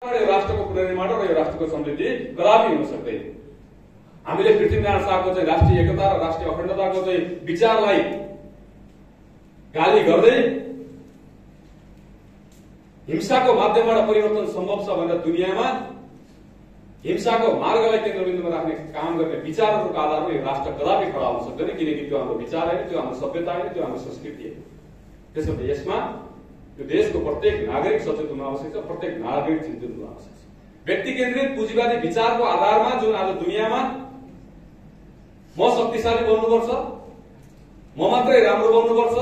राष्ट्रको पुनर्निर्माण र यो राष्ट्रको समृद्धि कदापि हुन सक्दैन। हामीले पृथ्वीनारायण शाहको चाहिँ राष्ट्रिय एकता र राष्ट्रिय अखण्डताको चाहिँ विचारलाई गाली गर्दै हिंसाको माध्यमबाट परिवर्तन सम्भव छ भनेर दुनियाँमा हिंसाको मार्गलाई केन्द्रबिन्दुमा राख्ने काम गर्ने विचारहरूको आधारमा यो राष्ट्र कदापि खडा हुन सक्दैन, किनकि त्यो हाम्रो विचार होइन, त्यो हाम्रो सभ्यता होइन, त्यो हाम्रो संस्कृति हो। त्यसैले यसमा यो देशको प्रत्येक नागरिक सचेत हुन आवश्यक छ, प्रत्येक नागरिक चिन्तित हुन आवश्यक छ। व्यक्ति केन्द्रित पुँजीवादी विचारको आधारमा जुन आज दुनियाँमा म शक्तिशाली बन्नुपर्छ, म मात्रै राम्रो बन्नुपर्छ,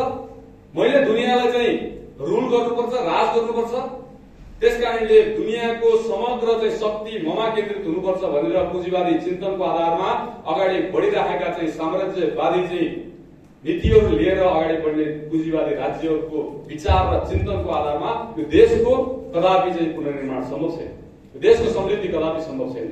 मैले दुनियाँलाई चाहिँ रुल गर्नुपर्छ, राज गर्नुपर्छ, त्यसकारणले दुनियाँको समग्र चाहिँ शक्ति ममा केन्द्रित हुनुपर्छ भनेर पुँजीवादी चिन्तनको आधारमा अगाडि बढिरहेका चाहिँ साम्राज्यवादी चाहिँ नीतिहरू लिएर अगाडि बढ्ने पुँजीवादी राज्यहरूको विचार र चिन्तनको आधारमा यो देशको कदापि चाहिँ पुनर्निर्माण सम्भव छैन, यो देशको समृद्धि कदापि सम्भव छैन।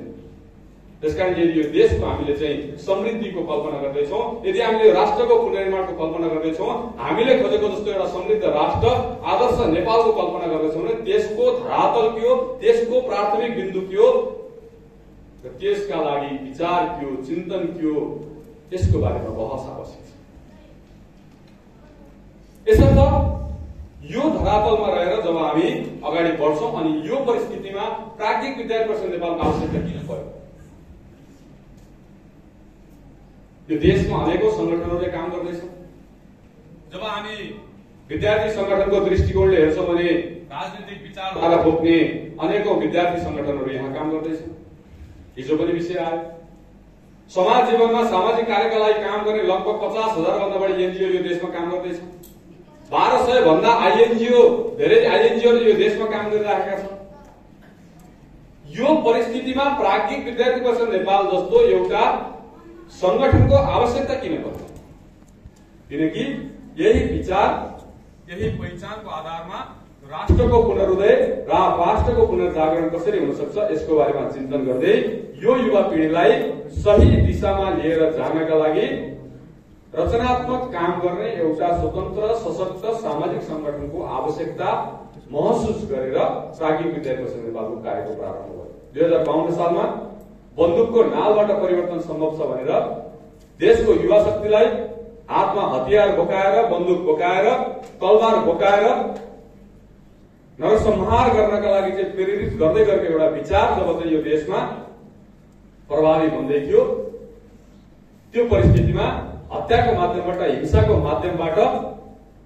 त्यसकारण यदि यो देशको हामीले चाहिँ समृद्धिको कल्पना गर्दैछौँ, यदि हामीले राष्ट्रको पुनर्निर्माणको कल्पना गर्दैछौँ, हामीले खोजेको जस्तो एउटा समृद्ध राष्ट्र आदर्श नेपालको कल्पना गर्दैछौँ भने त्यसको धरातल के हो, त्यसको प्राथमिक बिन्दु के हो, त्यसका लागि विचार के हो, चिन्तन के हो, त्यसको बारेमा बहस आवश्यक छ। यसर्थ यो धरातलमा रहेर जब हामी अगाडि बढ्छौँ अनि यो परिस्थितिमा प्राज्ञिक विद्यार्थी परिषद नेपालको आवश्यकता किन पर्यो? यो देशमा अनेकौं संगठनहरूले काम गर्दैछ। जब हामी विद्यार्थी संगठनको दृष्टिकोणले हेर्छौँ भने राजनीतिक विचारधारा बोक्ने अनेकौं विद्यार्थी संगठनहरू यहाँ काम गर्दैछ। हिजो पनि विषय आयो, समाज जीवनमा सामाजिक कार्यका लागि काम गर्ने लगभग 50,000 भन्दा बढी एनजिओ यो देशमा काम गर्दैछ। 1200 भन्दा धेरै आइएनजिओले यो देशमा काम गरिरहेका छन्। यो परिस्थितिमा प्राज्ञिक विद्यार्थी परिषद नेपाल जस्तो एउटा संगठनको आवश्यकता किन पर्छ? किनकि यही विचार, यही पहिचानको आधारमा राष्ट्रको पुनरुदय र राष्ट्रको पुनर्जागरण कसरी हुन सक्छ यसको बारेमा चिन्तन गर्दै यो युवा पिढीलाई सही दिशामा लिएर जानका लागि रचनात्मक काम गर्ने एउटा स्वतन्त्र सशक्त सामाजिक संगठनको आवश्यकता महसुस गरेर प्राज्ञिक विद्यार्थी परिषद नेपालको कार्यको प्रारम्भ भयो। 2052 सालमा बन्दुकको नालबाट परिवर्तन सम्भव छ भनेर देशको युवा शक्तिलाई हातमा हतियार बोकाएर, बन्दुक बोकाएर, तलवार बोकाएर नरसंहार गर्नका लागि चाहिँ प्रेरित गर्दै गरेको एउटा विचार जब चाहिँ यो देशमा प्रभावी बन्दै थियो, त्यो परिस्थितिमा हत्याको माध्यमबाट, हिंसाको माध्यमबाट,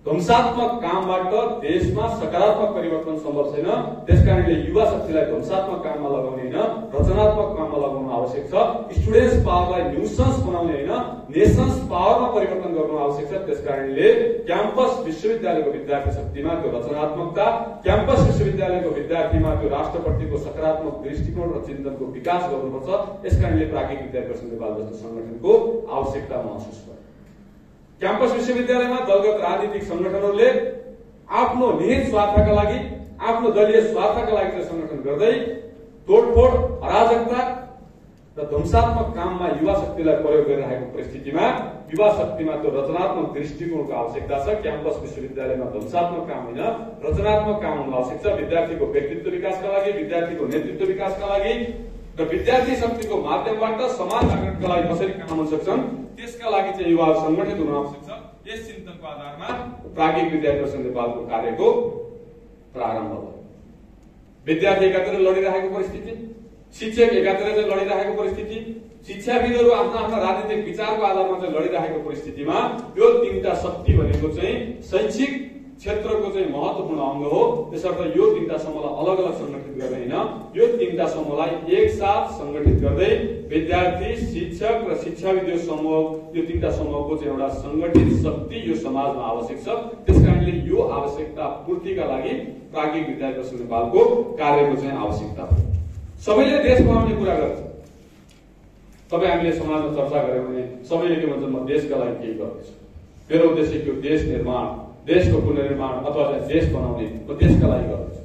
ध्वंसात्मक कामबाट देशमा सकारात्मक परिवर्तन सम्भव छैन। त्यसकारणले युवा शक्तिलाई ध्वंसात्मक काममा लगाउने होइन, रचनात्मक काममा लगाउनु आवश्यक छ। स्टुडेन्ट्स पावरलाई न्युसन्स बनाउने होइन, नेसन्स पावरमा परिवर्तन गर्नु आवश्यक छ। त्यसकारणले क्याम्पस विश्वविद्यालयको विद्यार्थी शक्तिमा त्यो रचनात्मकता, क्याम्पस विश्वविद्यालयको विद्यार्थीमा त्यो राष्ट्रप्रतिको सकारात्मक दृष्टिकोण र चिन्तनको विकास गर्नुपर्छ। यसकारणले प्राज्ञिक विद्यार्थी परिषद नेपाल जस्तो संगठनको आवश्यकता महसुस गर्छ। क्याम्पस विश्वविद्यालयमा दलगत राजनीतिक संगठनहरूले आफ्नो निहित स्वार्थका लागि, आफ्नो दलीय स्वार्थका लागि चाहिँ संगठन गर्दै तोडफोड, अराजकता र ध्वंसात्मक काममा युवा शक्तिलाई प्रयोग गरिरहेको परिस्थितिमा युवा शक्तिमा त्यो रचनात्मक दृष्टिकोणको आवश्यकता छ। क्याम्पस विश्वविद्यालयमा ध्वंसात्मक काम होइन, रचनात्मक काम हुनु आवश्यक छ। विद्यार्थीको व्यक्तित्व विकासका लागि, विद्यार्थीको नेतृत्व विकासका लागि र विद्यार्थी शक्तिको माध्यमबाट समाज जागरणका लागि कसरी काम हुन सक्छन् त्यसका लागि चाहिँ युवाहरू संगठित हुन आवश्यक छ। यस चिन्तनको आधारमा प्राज्ञिक विद्यार्थी परिषद नेपालको कार्यको प्रारम्भ भयो। विद्यार्थी एकातिर लडिरहेको परिस्थिति, शिक्षक एकातिर चाहिँ लडिरहेको परिस्थिति, शिक्षाविदहरू आफ्ना आफ्ना राजनीतिक विचारको आधारमा चाहिँ लडिरहेको परिस्थितिमा यो तीनटा शक्ति भनेको चाहिँ शैक्षिक क्षेत्रको चाहिँ महत्वपूर्ण अंग हो। त्यसर्थ यो तीनटा समूहलाई अलग अलग संगठित गर्ने होइन, यो तीनटा समूहलाई एकसाथ संगठित गर्दै विद्यार्थी, शिक्षक र शिक्षाविद समूह, यो तीनटा समूहको चाहिँ एउटा संगठित शक्ति यो समाजमा आवश्यक छ। त्यसकारणले यो आवश्यकता पूर्तिका लागि प्राज्ञिक विद्यार्थी परिषद नेपालको कार्यको चाहिँ आवश्यकता हो। सबैले देश बनाउने कुरा गर्छ, तपाईँ हामीले समाजमा चर्चा गर्यौं भने सबैले के भन्छन्, म देशका लागि केही गर्दैछु, मेरो उद्देश्य के हो, देश निर्माण, देशको पुनर्निर्माण अथवा देश बनाउने, म देशका लागि गर्दैछु।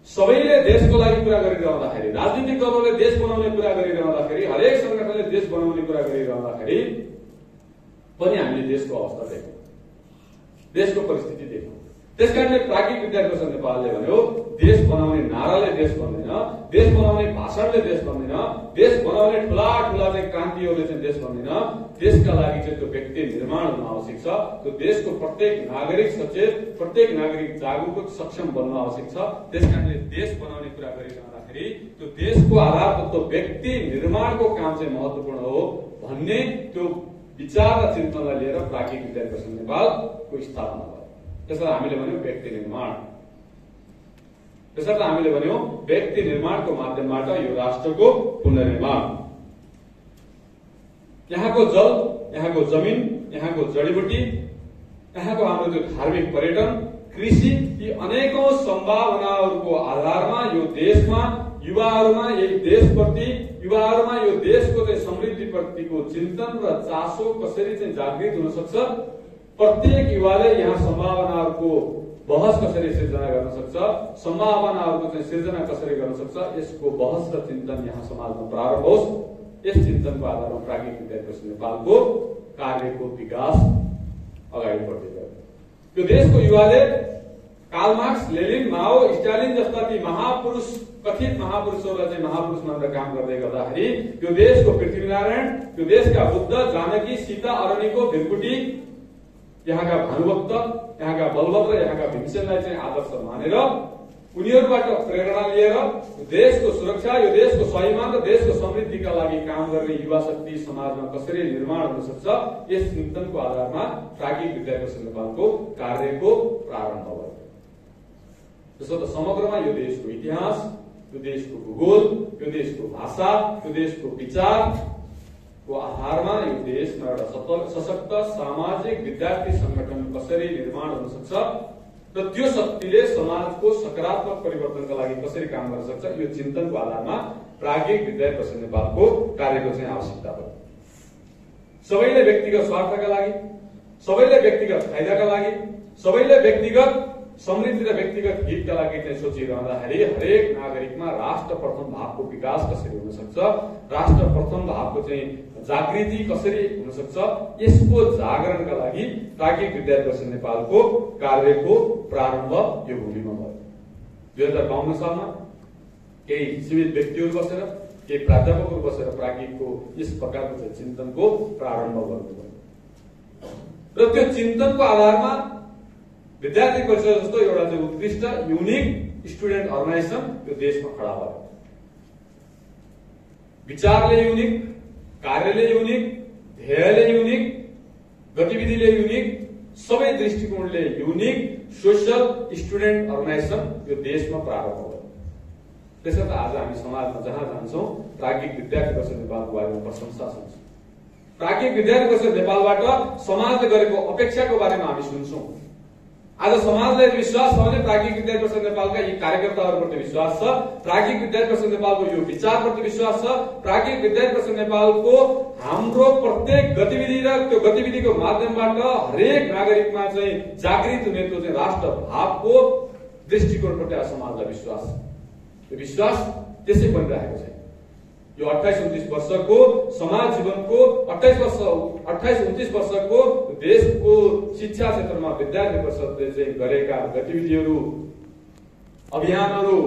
सबैले देशको लागि कुरा गरिरहँदाखेरि, राजनीतिक दलहरूले देश बनाउने कुरा गरिरहँदाखेरि, हरेक संगठनले देश बनाउने कुरा गरिरहँदाखेरि पनि हामीले देशको अवस्था देख्यौं, देशको परिस्थिति देख्यौं। त्यसकारणले प्राज्ञिक विद्यार्थी परिषद नेपालले भन्यो देश बनाउने नाराले देश बन्दैन, देश बनाउने भाषणले देश बन्दैन, देश बनाउने ठूला चाहिँ क्रान्तिहरूले चाहिँ देश बन्दैन। देशका लागि चाहिँ त्यो व्यक्ति निर्माण हुन आवश्यक छ। त्यो देशको प्रत्येक नागरिक सचेत, प्रत्येक नागरिक जागरूक सक्षम बन्न आवश्यक छ। त्यसकारणले देश बनाउने कुरा गरिरहँदाखेरि त्यो देशको आधार तत्व व्यक्ति निर्माणको काम चाहिँ महत्वपूर्ण हो भन्ने त्यो विचार र चिन्तनलाई लिएर प्राज्ञिक विद्यार्थी परिषद नेपालको स्थापना भयो। त्यसलाई हामीले भन्यौं व्यक्ति निर्माण। त्यसर्थ हामीले भन्यौं व्यक्ति निर्माणको माध्यमबाट यो राष्ट्रको पुनर्निर्माण। यहाँको जल, यहाँको जमिन, यहाँको जडीबुटी, यहाँको हाम्रो त्यो धार्मिक पर्यटन, कृषि, यी अनेकौं सम्भावनाहरूको आधारमा यो देशमा युवाहरूमा यही देशप्रति, युवाहरूमा यो देशको चाहिँ समृद्धिप्रतिको चिन्तन र चासो कसरी चाहिँ जागृत हुन सक्छ, प्रत्येक युवाले यहाँ सम्भावनाहरूको बहस कसरी सिर्जना गर्न सक्छ, सम्भावनाहरूको चाहिँ सिर्जना कसरी गर्न सक्छ, यसको बहस र चिन्तन यहाँ समाजमा प्रारम्भ होस्। यस चिन्तनको आधारमा प्राज्ञिक विद्यार्थी परिषद नेपालको कार्यको विकास अगाडि बढ्दै गयो। यो देशको युवाले कार्ल मार्क्स, लेनिन, माओ, स्टालिन जस्ता ती महापुरुष, कथित महापुरुषहरूलाई चाहिँ महापुरुष मानेर काम गर्दै गर्दाखेरि यो देशको पृथ्वीनारायण, यो देशका बुद्ध, जानकी, सीता, अरनिको, भिरकुटी, यहाँका भानुभक्त, यहाँका बलभद्र, यहाँका भीमसेनलाई चाहिँ आदर्श मानेर उनीहरूबाट प्रेरणा लिएर देशको सुरक्षा, यो देशको स्वाभिमान र देशको समृद्धिका लागि काम गर्ने युवा शक्ति समाजमा कसरी निर्माण हुन सक्छ, यस चिन्तनको आधारमा प्राज्ञिक विद्यार्थी परिषद नेपालको कार्यको प्रारम्भ भयो। त्यसर्थ समग्रमा यो देशको इतिहास, यो देशको भूगोल, यो देशको भाषा, यो देशको विचारको आधारमा यो देशमा एउटा सशक्त सामाजिक विद्यार्थी संगठन कसरी निर्माण हुन सक्छ र त्यो शक्तिले समाजको सकारात्मक परिवर्तनका लागि कसरी काम गर्न सक्छ, यो चिन्तनको आधारमा प्राज्ञिक विद्यार्थी परिषद नेपालको कार्यको चाहिँ आवश्यकता भयो। सबैले व्यक्तिगत स्वार्थका लागि, सबैले व्यक्तिगत फाइदाका लागि, सबैले व्यक्तिगत समृद्धि र व्यक्तिगत हितका लागि चाहिँ सोचिरहँदाखेरि हरेक नागरिकमा राष्ट्र प्रथम भावको विकास कसरी हुन सक्छ, राष्ट्र प्रथम भावको चाहिँ जागृति कसरी हुन सक्छ, यसको जागरणका लागि प्राज्ञिक विद्यार्थी परिषद नेपालको कार्यको प्रारम्भ यो भूमिमा भयो। 2052 सालमा केही सीमित व्यक्तिहरू बसेर, केही प्राध्यापकहरू बसेर प्राज्ञिकको यस प्रकारको चाहिँ चिन्तनको प्रारम्भ गर्नुभयो र त्यो चिन्तनको आधारमा विद्यार्थी परिषद जस्तो एउटा चाहिँ उत्कृष्ट युनिक स्टुडेन्ट अर्गनाइजेसन यो देशमा खडा भयो। विचारले युनिक, कार्यले युनिक, ध्येयले युनिक, गतिविधिले युनिक, सबै दृष्टिकोणले युनिक सोशल स्टुडेन्ट अर्गनाइजेसन यो देशमा प्रारम्भ भयो। त्यसर्थ आज हामी समाजमा जहाँ जान्छौँ प्राज्ञिक विद्यार्थी परिषद नेपालको बारेमा प्रशंसा सुन्छौँ। प्राज्ञिक विद्यार्थी परिषद नेपालबाट समाजले गरेको अपेक्षाको बारेमा हामी सुन्छौँ। आज समाजलाई विश्वास छ भने प्राज्ञिक विद्यार्थी परिषद नेपालका यी कार्यकर्ताहरूप्रति विश्वास छ, प्राज्ञिक विद्यार्थी परिषद नेपालको यो विचारप्रति विश्वास छ, प्राज्ञिक विद्यार्थी परिषद नेपालको हाम्रो प्रत्येक गतिविधि र त्यो गतिविधिको माध्यमबाट हरेक नागरिकमा चाहिँ जागृत हुने त्यो चाहिँ राष्ट्र भावको दृष्टिकोणप्रति समाजलाई विश्वास छ। यो विश्वास त्यसै बनिरहेको छ। यो 28-29 वर्षको समाज जीवनको 28-29 वर्षको देशको शिक्षा क्षेत्रमा विद्यार्थी परिषदले चाहिँ गरेका गतिविधिहरू, अभियानहरू,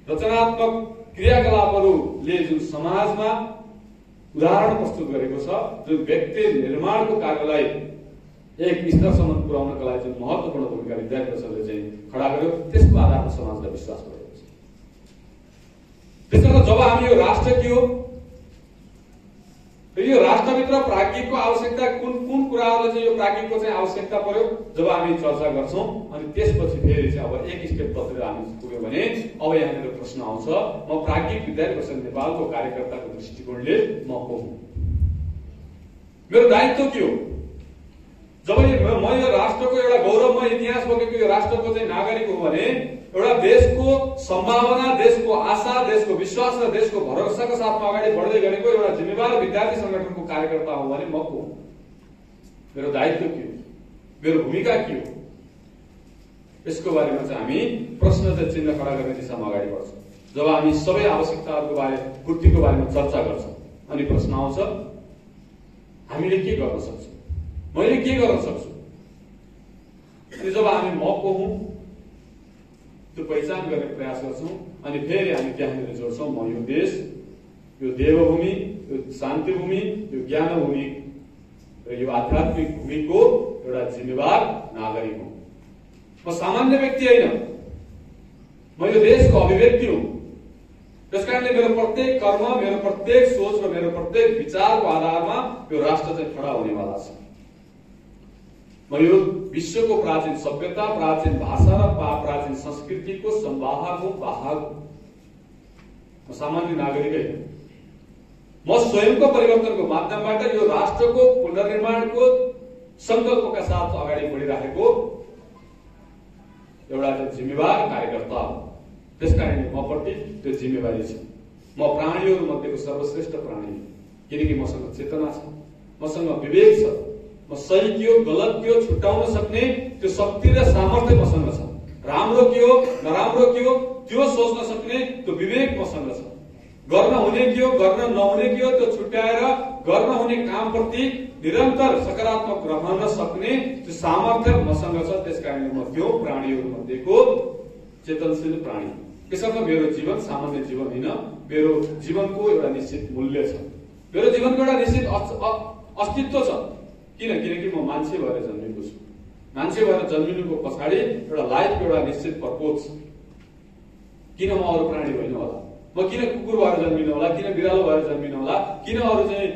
रचनात्मक क्रियाकलापहरूले जुन समाजमा उदाहरण प्रस्तुत गरेको छ, जुन व्यक्ति निर्माणको कार्यलाई एक स्तरसम्म पुर्याउनका लागि जुन महत्वपूर्ण भूमिका विद्यार्थी परिषदले चाहिँ खडा गर्यो, त्यसको आधारमा समाजलाई विश्वास गरेको छ। त्यसर्थ जब हामी यो राष्ट्र के हो, यो राष्ट्रभित्र प्राज्ञिकको आवश्यकता कुन कुन कुराहरूले चाहिँ यो प्राज्ञिकको चाहिँ आवश्यकता पर्यो जब हामी चर्चा गर्छौं, अनि त्यसपछि फेरि चाहिँ अब एक स्टेप बढेर हामी पुग्यो भने अब यहाँनिर प्रश्न आउँछ, म प्राज्ञिक विद्यार्थी परिषद नेपालको कार्यकर्ताको दृष्टिकोणले म को हुँ, मेरो दायित्व के हो? जब म यो राष्ट्रको एउटा गौरवमय इतिहास बोकेको यो राष्ट्रको चाहिँ नागरिक हो भने एउटा देशको सम्भावना, देशको आशा, देशको विश्वास र देशको भरोसाको साथमा अगाडि बढ्दै गरेको एउटा जिम्मेवार विद्यार्थी संगठनको कार्यकर्ता हो भने म को हुँ, मेरो दायित्व के हो, मेरो भूमिका के हो, यसको बारेमा चाहिँ हामी प्रश्न चाहिँ चिन्ह खडा गर्ने दिशामा अगाडि बढ्छौँ। जब हामी सबै आवश्यकताहरूको पूर्तिको बारेमा चर्चा गर्छौँ अनि प्रश्न आउँछ हामीले के गर्न सक्छौँ, मैले के गर्न सक्छु। अनि जब हामी म को हुँ त्यो पहिचान गर्ने प्रयास गर्छौं अनि फेरि हामी त्यहाँनिर जोड्छौं म यो देश, यो देवभूमि, यो शान्तिभूमि, यो ज्ञानभूमि र यो आध्यात्मिक भूमिको एउटा जिम्मेवार नागरिक हुँ। म सामान्य व्यक्ति होइन, म यो देशको अभिव्यक्ति हुँ। त्यसकारणले मेरो प्रत्येक कर्म, मेरो प्रत्येक सोच र मेरो प्रत्येक विचारको आधारमा यो राष्ट्र चाहिँ खडा हुनेवाला छ। म यो विश्वको प्राचीन सभ्यता, प्राचीन भाषा र प्राचीन संस्कृतिको संवाहको वाहक। म सामान्य नागरिक होइन। म स्वयंको परिवर्तनको माध्यमबाट यो राष्ट्रको पुनर्निर्माणको संकल्पका साथ अगाडि बढिरहेको एउटा जिम्मेवार कार्यकर्ता हो। त्यसकारणले मप्रति त्यो जिम्मेवारी छ। म प्राणीहरू मध्येको सर्वश्रेष्ठ प्राणी हो, किनकि मसँग चेतना छ, मसँग विवेक छ। म सही के हो गलत के हो छुट्याउन सक्ने त्यो शक्ति र सामर्थ्य मसँग छ। राम्रो के हो नराम्रो के हो त्यो सोच्न सक्ने त्यो विवेक मसँग छ। गर्न हुने के हो गर्न नहुने के हो त्यो छुट्याएर गर्न हुने कामप्रति निरन्तर सकारात्मक रहन सक्ने त्यो सामर्थ्य मसँग छ। त्यसकारणले म त्यो प्राणीहरू मध्येको चेतनशील प्राणी। त्यसर्थ मेरो जीवन सामान्य जीवन होइन, मेरो जीवनको एउटा निश्चित मूल्य छ, मेरो जीवनको एउटा निश्चित अस्तित्व छ। किनकि म मान्छे भएर जन्मेको छु। मान्छे भएर जन्मिनुको पछाडि एउटा लाइफको एउटा निश्चित पर्पोज छ। किन म अरू प्राणी होइन होला, म किन कुकुर भएर जन्मिनु होला, किन बिरालो भएर जन्मिनु होला, किन अरू चाहिँ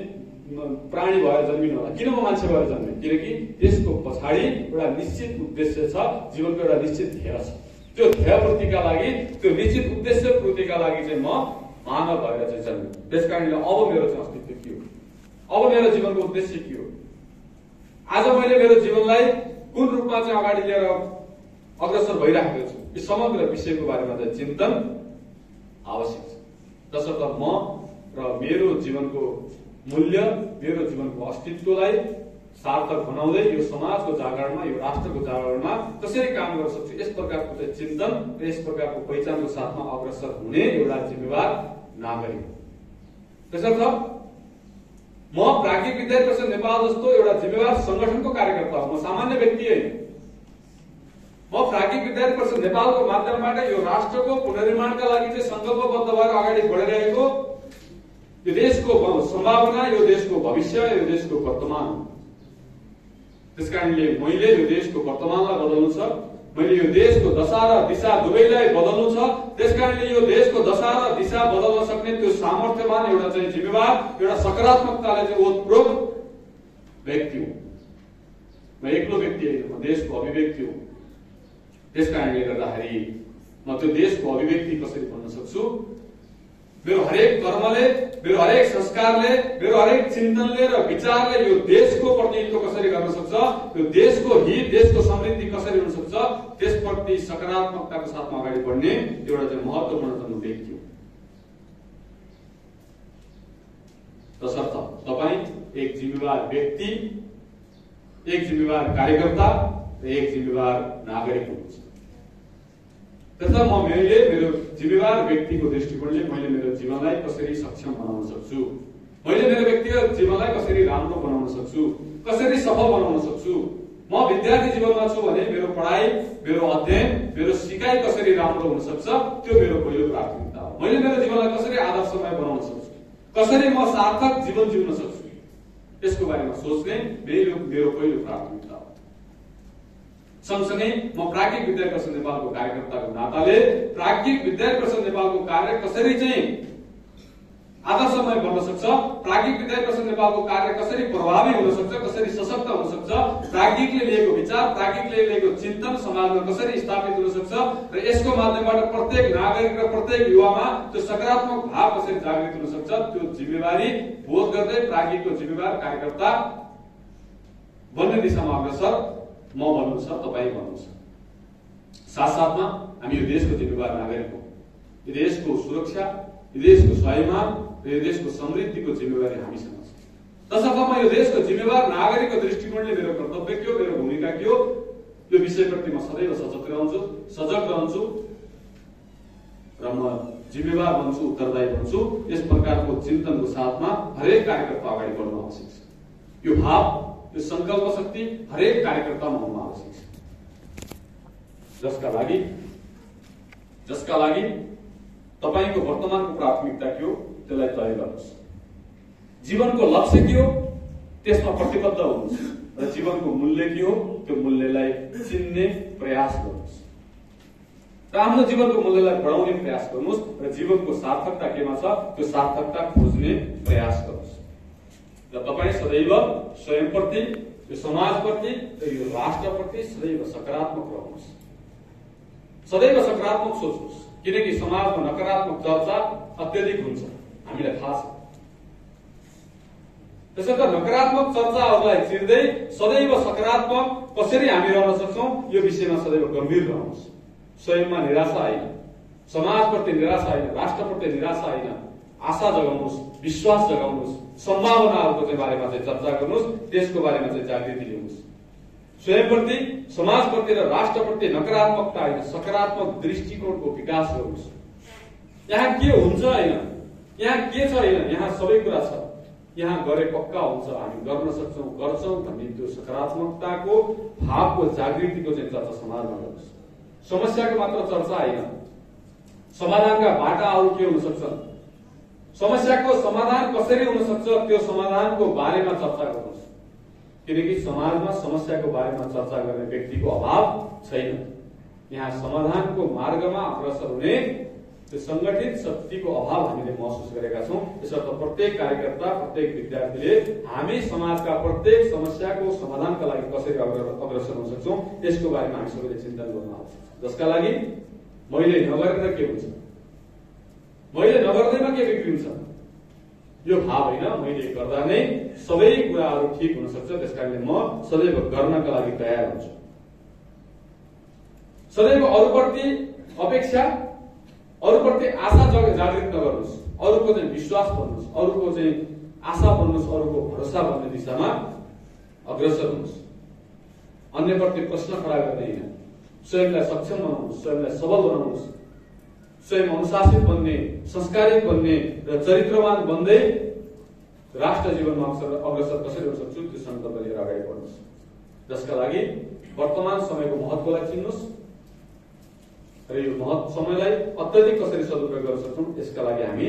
प्राणी भएर जन्मिनु होला, किन म मान्छे भएर जन्मे? किनकि त्यसको पछाडि एउटा निश्चित उद्देश्य छ, जीवनको एउटा निश्चित ध्येय छ। त्यो ध्येय पूर्तिका लागि, त्यो निश्चित उद्देश्य पूर्तिका लागि चाहिँ म मानव भएर चाहिँ जन्मे। त्यसकारणले अब मेरो चाहिँ अस्तित्व के हो, अब मेरो जीवनको उद्देश्य के हो, आज मैले मेरो जीवनलाई कुन रूपमा चाहिँ अगाडि लिएर अग्रसर भइराखेको छु, यो समग्र विषयको बारेमा चाहिँ चिन्तन आवश्यक छ। तसर्थ म र मेरो जीवनको मूल्य, मेरो जीवनको अस्तित्वलाई सार्थक बनाउँदै यो समाजको जागरणमा, यो राष्ट्रको जागरणमा कसरी काम गर्न सक्छु, यस प्रकारको चाहिँ चिन्तन र यस प्रकारको पहिचानको साथमा अग्रसर हुने एउटा जिम्मेवार नागरिक। त्यसर्थ म प्राज्ञिक विद्यार्थी परिषद नेपाल जस्तो एउटा जिम्मेवार संगठनको कार्यकर्ता हो। म सामान्य व्यक्ति होइन। म प्राज्ञिक विद्यार्थी परिषद नेपालको माध्यमबाट यो राष्ट्रको पुनर्निर्माणका लागि चाहिँ संकल्पबद्ध भएर अगाडि बढिरहेको यो देशको सम्भावना, यो देशको भविष्य, यो देशको वर्तमान हो। त्यसकारणले मैले यो देशको वर्तमानलाई बदल्नु छ, मैले यो देशको दशा र दिशा दुवैलाई बदल्नु छ। त्यसकारणले यो देशको दशा र दिशा बदल्न सक्ने त्यो सामर्थ्यवान एउटा चाहिँ जिम्मेवार, एउटा सकारात्मकताले चाहिँ ओतप्रोत व्यक्ति हुँ। म एक्लो व्यक्ति होइन, म देशको अभिव्यक्ति हुँ। त्यसकारणले गर्दाखेरि म त्यो देशको अभिव्यक्ति कसरी बन्न सक्छु, मेरो हरेक कर्मले, मेरो हरेक संस्कारले, मेरो हरेक चिन्तनले र विचारले यो देशको प्रतिनिधित्व कसरी गर्न सक्छ, यो देशको हित, देशको समृद्धि कसरी हुन सक्छ, त्यसप्रति सकारात्मकताको साथमा अगाडि बढ्ने एउटा चाहिँ महत्त्वपूर्ण व्यक्ति हो। तसर्थ तपाईँ एक जिम्मेवार व्यक्ति, एक जिम्मेवार कार्यकर्ता र एक जिम्मेवार नागरिक हुनुहुन्छ। त्यसर्थ मैले मेरो जिम्मेवार व्यक्तिको दृष्टिकोणले मैले मेरो जीवनलाई कसरी सक्षम बनाउन सक्छु, मैले मेरो व्यक्तिगत जीवनलाई कसरी राम्रो बनाउन सक्छु, कसरी सफल बनाउन सक्छु। म विद्यार्थी जीवनमा छु भने मेरो पढाइ, मेरो अध्ययन, मेरो सिकाइ कसरी राम्रो हुन सक्छ, त्यो मेरो पहिलो प्राथमिकता हो। मैले मेरो जीवनलाई कसरी आदर्शमय बनाउन सक्छु, कसरी म सार्थक जीवन जिउन सक्छु, यसको बारेमा सोच्ने मेरो पहिलो प्राथमिकता हो। सँगसँगै म प्राज्ञिक विद्यार्थी परिषद नेपालको कार्यकर्ताको नाताले प्राज्ञिक विद्यार्थी परिषद नेपालको कार्य कसरी चाहिँ आदर्शमय बन्न सक्छ, प्राज्ञिक विद्यार्थी परिषद नेपालको कार्य कसरी प्रभावी हुन सक्छ, कसरी सशक्त हुन सक्छ, प्राज्ञिकले लिएको विचार, प्राज्ञिकले लिएको चिन्तन समाजमा कसरी स्थापित हुन सक्छ र यसको माध्यमबाट प्रत्येक नागरिक र प्रत्येक युवामा त्यो सकारात्मक भाव कसरी जागृत हुन सक्छ, त्यो जिम्मेवारी बोध गर्दै प्राज्ञिकको जिम्मेवार कार्यकर्ता बन्ने दिशामा अग्रसर म भन्नु छ, तपाईँ भन्नु छ। साथसाथमा हामी यो देशको जिम्मेवार नागरिक हौँ। यो देशको सुरक्षा, यो देशको स्वाभिमान र यो देशको समृद्धिको जिम्मेवारी हामीसँग छ। तसर्थ म यो देशको जिम्मेवार नागरिकको दृष्टिकोणले मेरो कर्तव्य के हो, मेरो भूमिका के हो, यो विषयप्रति म सदैव सचेत रहन्छु, सजग रहन्छु र म जिम्मेवार बन्छु, उत्तरदायी बन्छु। यस प्रकारको चिन्तनको साथमा हरेक कार्यकर्ता अगाडि बढ्नु आवश्यक छ। यो भाव, यो संकल्प शक्ति हरेक कार्यकर्तामा हुनु आवश्यक छ, जसका लागि जसका लागि तपाईको वर्तमानको प्राथमिकता के हो त्यसलाई तय गर्नुहोस्। जीवनको लक्ष्य के हो त्यसमा प्रतिबद्ध हुनुहोस् र जीवनको मूल्य के हो त्यो मूल्यलाई चिन्ने प्रयास गर्नुहोस् र आफ्नो जीवनको मूल्यलाई बढाउने प्रयास गर्नुहोस् र जीवनको सार्थकता केमा छ त्यो सार्थकता खोज्ने प्रयास गर्नुहोस् र तपाईं सदैव स्वयंप्रति, यो समाजप्रति र यो राष्ट्रप्रति सदैव सकारात्मक रहनुहोस्। सदैव सकारात्मक सोच्नुहोस् किनकि समाजमा नकारात्मक चर्चा अत्यधिक हुन्छ, हामीलाई थाहा छ। त्यसैले नकारात्मक चर्चाहरूलाई चिर्दै सदैव सकारात्मक कसरी हामी रहन सक्छौं यो विषयमा सदैव गम्भीर रहनुहोस्। स्वयंमा निराशा होइन, समाजप्रति निराशा होइन, राष्ट्रप्रति निराशा होइन, आशा जगाउनुहोस्, विश्वास जगाउनुहोस्, सम्भावनाहरूको चाहिँ बारेमा चाहिँ चर्चा गर्नुहोस्, त्यसको बारेमा चाहिँ जागृति ल्याउनुहोस्। स्वयंप्रति, समाजप्रति र राष्ट्रप्रति नकारात्मकता होइन, सकारात्मक दृष्टिकोणको विकास गर्नुहोस्। यहाँ के हुन्छ होइन, यहाँ के छ होइन, यहाँ सबै कुरा छ। यहाँ गरे पक्का हुन्छ, हामी गर्न सक्छौं, गर्छौं भन्ने त्यो सकारात्मकताको भावको जागृतिको चाहिँ चर्चा समाजमा गर्नुहोस्। समस्याको मात्र चर्चा होइन, समाधानका बाटाहरू के हुन सक्छन्, समस्याको समाधान कसरी हुन सक्छ त्यो समाधानको बारेमा चर्चा गर्नुहोस्। किनकि समाजमा समस्याको बारेमा चर्चा गर्ने व्यक्तिको अभाव छैन। यहाँ समाधानको मार्गमा अग्रसर हुने त्यो संगठित शक्तिको अभाव हामीले महसुस गरेका छौं। त्यसर्थ प्रत्येक कार्यकर्ता, प्रत्येक विद्यार्थीले हामी समाजका प्रत्येक समस्याको समाधानका लागि कसरी अग्रसर हुन सक्छौं त्यसको बारेमा हामी सबैले चिन्तन गर्न आवश्यक छ। जसका लागि मैले नगरेर के हुन्छ, मैले नगर्दैमा के बिग्रिन्छ यो भाव होइन, मैले गर्दा नै सबै कुराहरू ठिक हुन सक्छ। त्यसकारणले म सदैव गर्नका लागि तयार हुन्छु। सदैव अरूप्रति अपेक्षा, अरूप्रति आशा जागृत नगर्नुहोस्, अरूको चाहिँ विश्वास बन्नुहोस्, अरूको चाहिँ आशा बन्नुहोस्, अरूको भरोसा बन्ने दिशामा अग्रसर हुनुहोस्। अन्यप्रति प्रश्न खडा गर्दै होइन, स्वयंलाई सक्षम बनाउनुहोस्, स्वयंलाई सबल बनाउनुहोस्, स्वयं अनुशासित बन्ने, संस्कारित बन्ने र चरित्रवान बन्दै राष्ट्र जीवनमा अग्रसर कसरी हुन सक्छु त्यो संकल्प लिएर अगाडि बढ्नुहोस्। जसका लागि वर्तमान समयको महत्वलाई चिन्नुहोस् र यो समयलाई अत्यधिक कसरी सदुपयोग गर्न सक्छौं यसका लागि हामी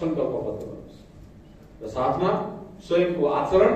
संकल्पबद्ध गर्नुहोस् र साथमा स्वयंको आचरण